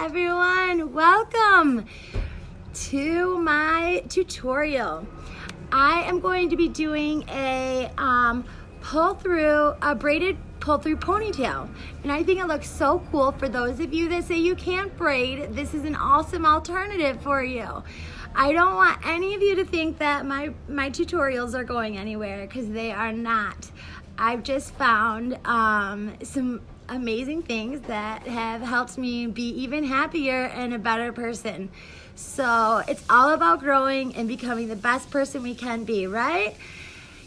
everyone, welcome to my tutorial. I am going to be doing a braided pull-through ponytail, and I think it looks so cool. For those of you that say you can't braid, this is an awesome alternative for you. I don't want any of you to think that my tutorials are going anywhere, because they are not. I've just found some amazing things that have helped me be even happier and a better person. So it's all about growing and becoming the best person we can be, right?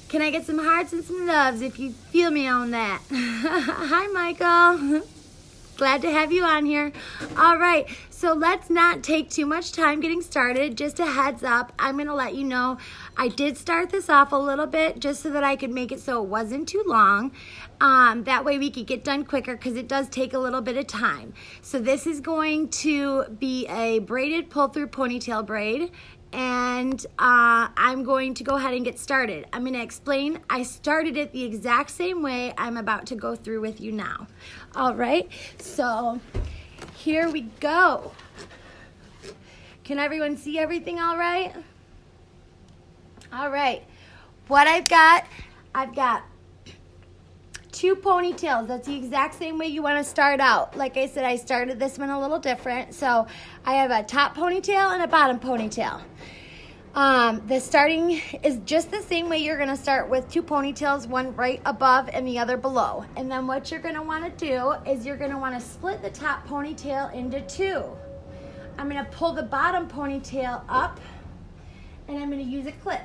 Can I get some hearts and some loves if you feel me on that? Hi, Michael. Glad to have you on here. All right, so let's not take too much time getting started. Just a heads up, I'm gonna let you know I did start this off a little bit just so that I could make it so it wasn't too long. That way we could get done quicker, because it does take a little bit of time. So this is going to be a braided pull-through ponytail braid, and I'm going to go ahead and get started. I'm going to explain. I started it the exact same way I'm about to go through with you now. All right, so here we go. Can everyone see everything all right? All right, what I've got 2 ponytails. That's the exact same way you want to start out. Like I said, I started this one a little different. So I have a top ponytail and a bottom ponytail. The starting is just the same way. You're going to start with 2 ponytails, one right above and the other below. And then what you're going to want to do is you're going to want to split the top ponytail into 2. I'm going to pull the bottom ponytail up, and I'm going to use a clip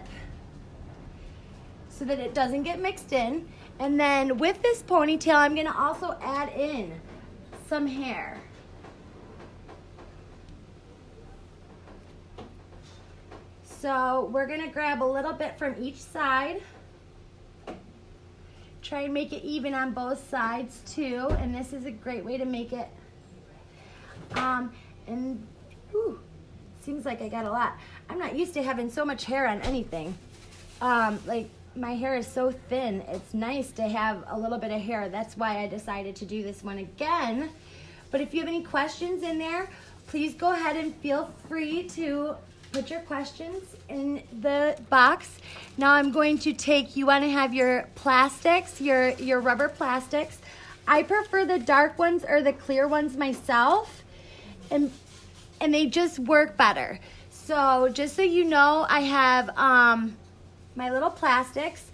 so that it doesn't get mixed in. And then with this ponytail, I'm going to also add in some hair. So we're going to grab a little bit from each side. Try and make it even on both sides too. And this is a great way to make it. Seems like I got a lot. I'm not used to having so much hair on anything. My hair is so thin. It's nice to have a little bit of hair. That's why I decided to do this one again. But if you have any questions in there, please go ahead and feel free to put your questions in the box. Now I'm going to take, you want to have your plastics, your rubber plastics. I prefer the dark ones or the clear ones myself, and they just work better. So just so you know, I have my little plastics.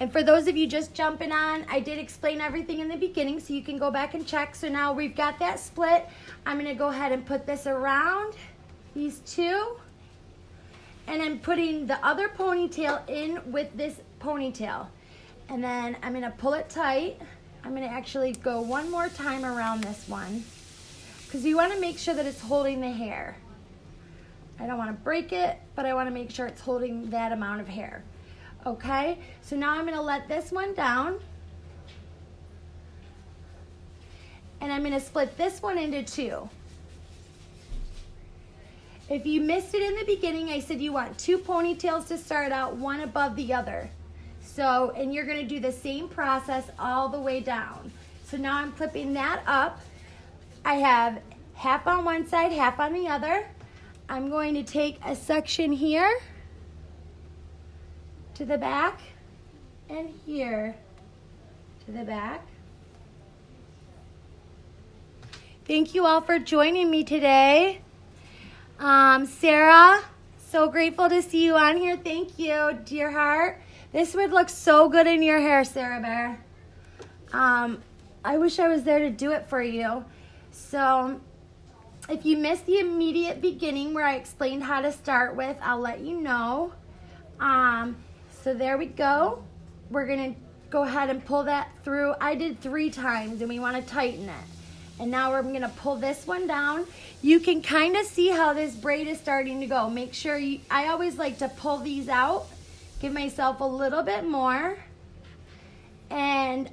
And for those of you just jumping on, I did explain everything in the beginning, so you can go back and check. So now we've got that split. I'm going to go ahead and put this around these 2. And I'm putting the other ponytail in with this ponytail. And then I'm going to pull it tight. I'm going to actually go one more time around this one, because you want to make sure that it's holding the hair. I don't want to break it, but I want to make sure it's holding that amount of hair. Okay, so now I'm going to let this one down, and I'm going to split this one into 2. If you missed it in the beginning, I said you want 2 ponytails to start out, one above the other. So, and you're going to do the same process all the way down. So now I'm clipping that up. I have half on one side, half on the other. I'm going to take a section here to the back, and here to the back. Thank you all for joining me today. Sarah, so grateful to see you on here. Thank you, dear heart. This would look so good in your hair, Sarah Bear. I wish I was there to do it for you. So if you missed the immediate beginning where I explained how to start with, I'll let you know. So there we go. We're going to go ahead and pull that through. I did 3 times, and we want to tighten it. And now we're going to pull this one down. You can kind of see how this braid is starting to go. Make sure I always like to pull these out, give myself a little bit more, and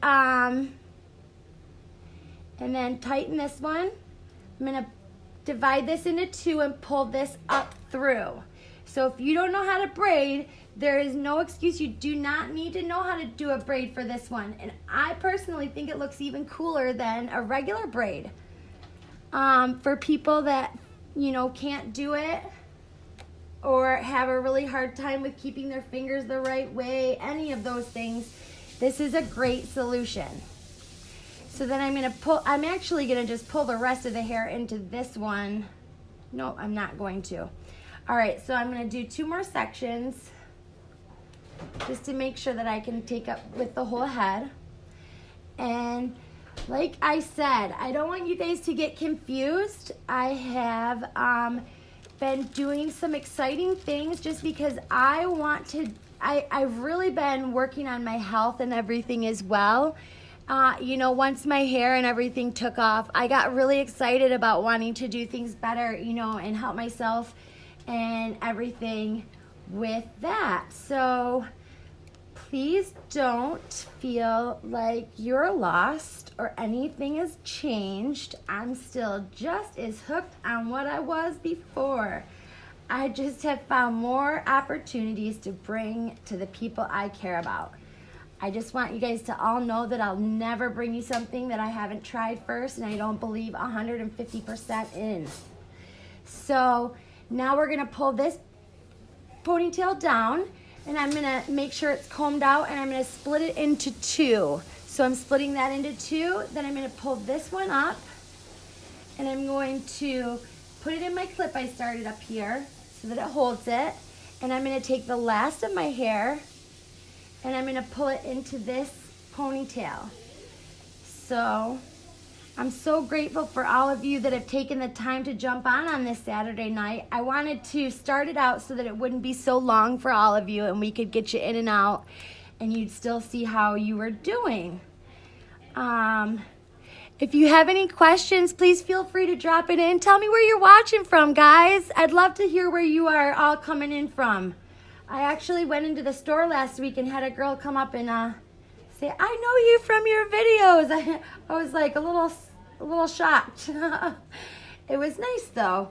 then tighten this one. I'm going to divide this into 2 and pull this up through. So if you don't know how to braid, there is no excuse. You do not need to know how to do a braid for this one. And I personally think it looks even cooler than a regular braid. For people that, you know, can't do it or have a really hard time with keeping their fingers the right way, any of those things, this is a great solution. So then I'm actually gonna just pull the rest of the hair into this one. No, I'm not going to. All right, so I'm gonna do 2 more sections just to make sure that I can take up with the whole head. And like I said, I don't want you guys to get confused. I have been doing some exciting things just because I want to, I've really been working on my health and everything as well. You know, once my hair and everything took off, I got really excited about wanting to do things better, you know, and help myself and everything with that. So please don't feel like you're lost or anything has changed. I'm still just as hooked on what I was before. I just have found more opportunities to bring to the people I care about. I just want you guys to all know that I'll never bring you something that I haven't tried first and I don't believe 150% in. So now we're gonna pull this ponytail down and I'm gonna make sure it's combed out and I'm gonna split it into 2. So I'm splitting that into 2, then I'm gonna pull this one up and I'm going to put it in my clip I started up here so that it holds it. And I'm gonna take the last of my hair and I'm gonna pull it into this ponytail. So I'm so grateful for all of you that have taken the time to jump on this Saturday night. I wanted to start it out so that it wouldn't be so long for all of you and we could get you in and out and you'd still see how you were doing. If you have any questions, please feel free to drop it in. Tell me where you're watching from, guys. I'd love to hear where you are all coming in from. I actually went into the store last week and had a girl come up and say, I know you from your videos. I was like a little shocked. It was nice though.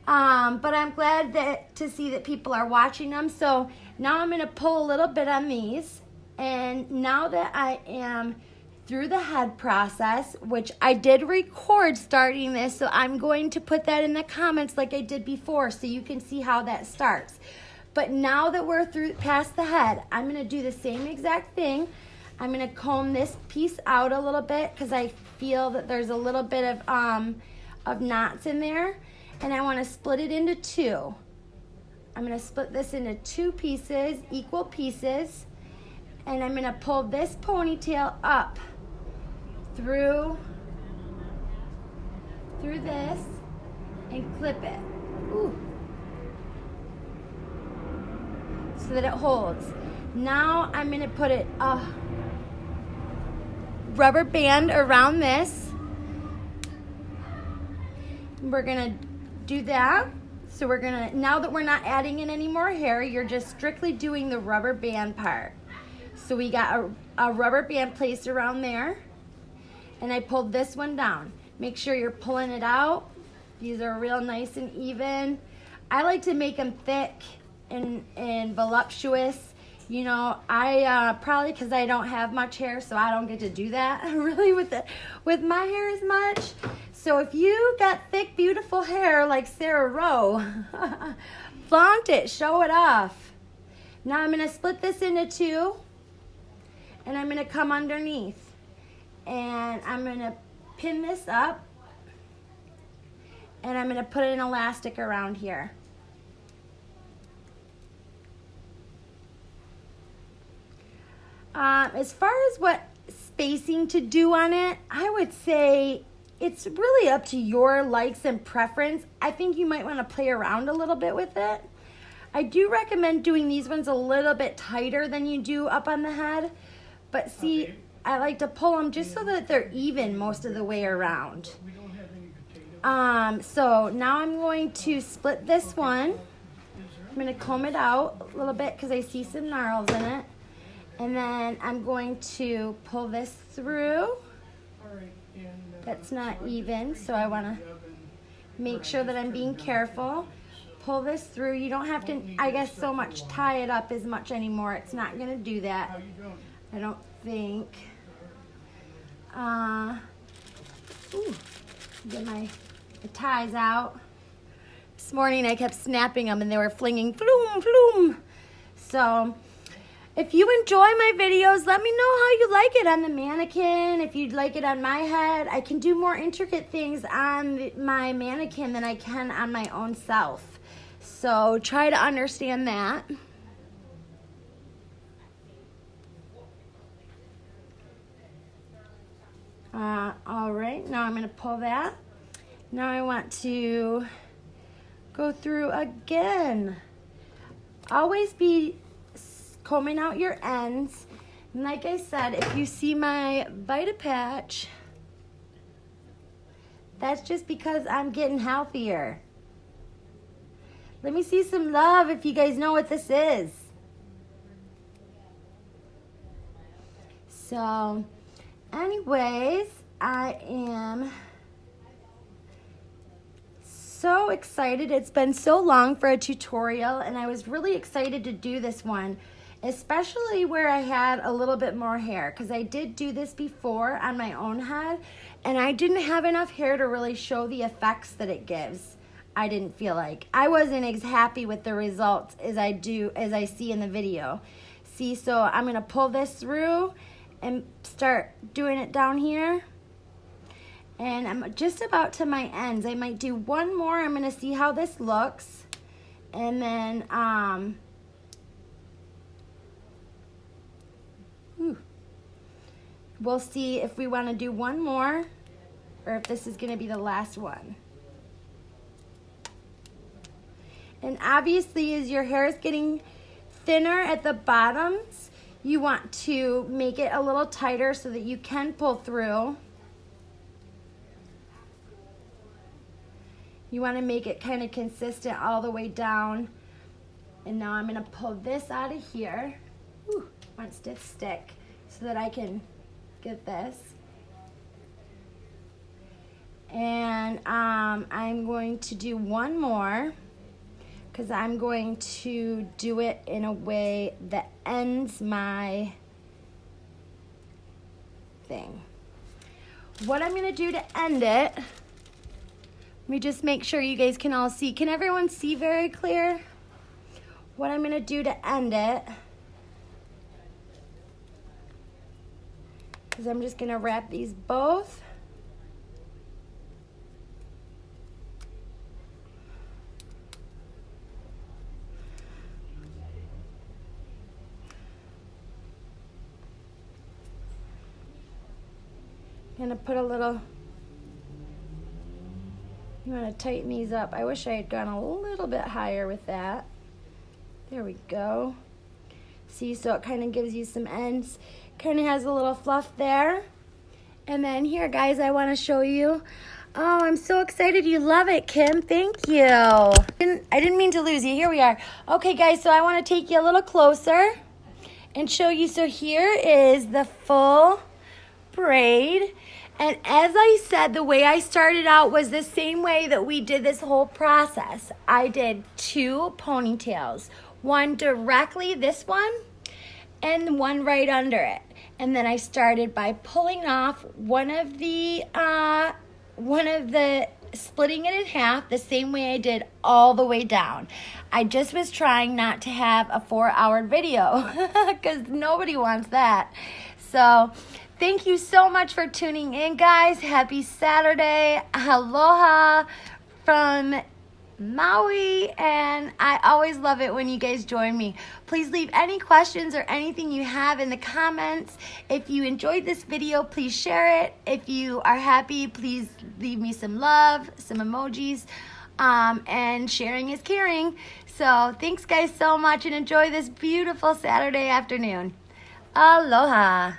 But I'm glad to see that people are watching them. So now I'm gonna pull a little bit on these. And now that I am through the head process, which I did record starting this, so I'm going to put that in the comments like I did before so you can see how that starts. But now that we're past the head, I'm gonna do the same exact thing. I'm gonna comb this piece out a little bit because I feel that there's a little bit of knots in there, and I wanna split it into 2. I'm gonna split this into 2 pieces, equal pieces, and I'm gonna pull this ponytail up through this and clip it. Ooh. So that it holds. Now I'm going to put a rubber band around this. We're going to do that. So we're going to, now that we're not adding in any more hair, you're just strictly doing the rubber band part. So we got a rubber band placed around there. And I pulled this one down. Make sure you're pulling it out. These are real nice and even. I like to make them thick and voluptuous. You know, I probably because I don't have much hair, so I don't get to do that really with my hair as much. So if you got thick, beautiful hair like Sarah Rowe, flaunt it, show it off. Now I'm gonna split this into 2, and I'm gonna come underneath, and I'm gonna pin this up, and I'm gonna put an elastic around here. As far as what spacing to do on it, I would say it's really up to your likes and preference. I think you might want to play around a little bit with it. I do recommend doing these ones a little bit tighter than you do up on the head. But see, okay. I like to pull them just so that they're even most of the way around. So now I'm going to split this one. I'm going to comb it out a little bit because I see some gnarls in it. And then I'm going to pull this through. That's not even, so I want to make sure that I'm being careful. Pull this through. You don't have to, I guess, so much tie it up as much anymore. It's not going to do that, I don't think. Ooh, get my the ties out. This morning I kept snapping them and they were flinging floom, floom. So if you enjoy my videos, let me know how you like it on the mannequin. If you'd like it on my head, I can do more intricate things on my mannequin than I can on my own self. So try to understand that. All right, now I'm going to pull that. Now I want to go through again. Always be combing out your ends. And like I said, if you see my Vita patch, that's just because I'm getting healthier. Let me see some love if you guys know what this is. So, anyways, I am so excited. It's been so long for a tutorial, and I was really excited to do this one, especially where I had a little bit more hair, because I did do this before on my own head, and I didn't have enough hair to really show the effects that it gives. I didn't feel like. I wasn't as happy with the results as I see in the video. See, so I'm going to pull this through and start doing it down here. And I'm just about to my ends. I might do one more. I'm going to see how this looks. And then, we'll see if we want to do one more or if this is going to be the last one. And obviously, as your hair is getting thinner at the bottoms, you want to make it a little tighter so that you can pull through. You want to make it kind of consistent all the way down. And now I'm going to pull this out of here. Whew, wants to stick so that I can get this. And I'm going to do one more because I'm going to do it in a way that ends my thing. What I'm going to do to end it, let me just make sure you guys can all see. Can everyone see very clear? What I'm going to do to end it is I'm just going to wrap these both. I'm going to put a little, you want to tighten these up. I wish I had gone a little bit higher with that. There we go. See, so it kind of gives you some ends. Kind of has a little fluff there. And then here, guys, I want to show you. Oh, I'm so excited. You love it, Kim. Thank you. I didn't mean to lose you. Here we are. Okay, guys, so I want to take you a little closer and show you. So here is the full braid. And as I said, the way I started out was the same way that we did this whole process. I did 2 ponytails, one directly, this one, and one right under it. And then I started by pulling off one of the splitting it in half the same way I did all the way down. I just was trying not to have a 4-hour video because nobody wants that. So thank you so much for tuning in, guys. Happy Saturday. Aloha from Maui, and I always love it when you guys join me. Please leave any questions or anything you have in the comments. If you enjoyed this video, please share it. If you are happy, please leave me some love, some emojis, and sharing is caring. So thanks, guys, so much, and enjoy this beautiful Saturday afternoon. Aloha.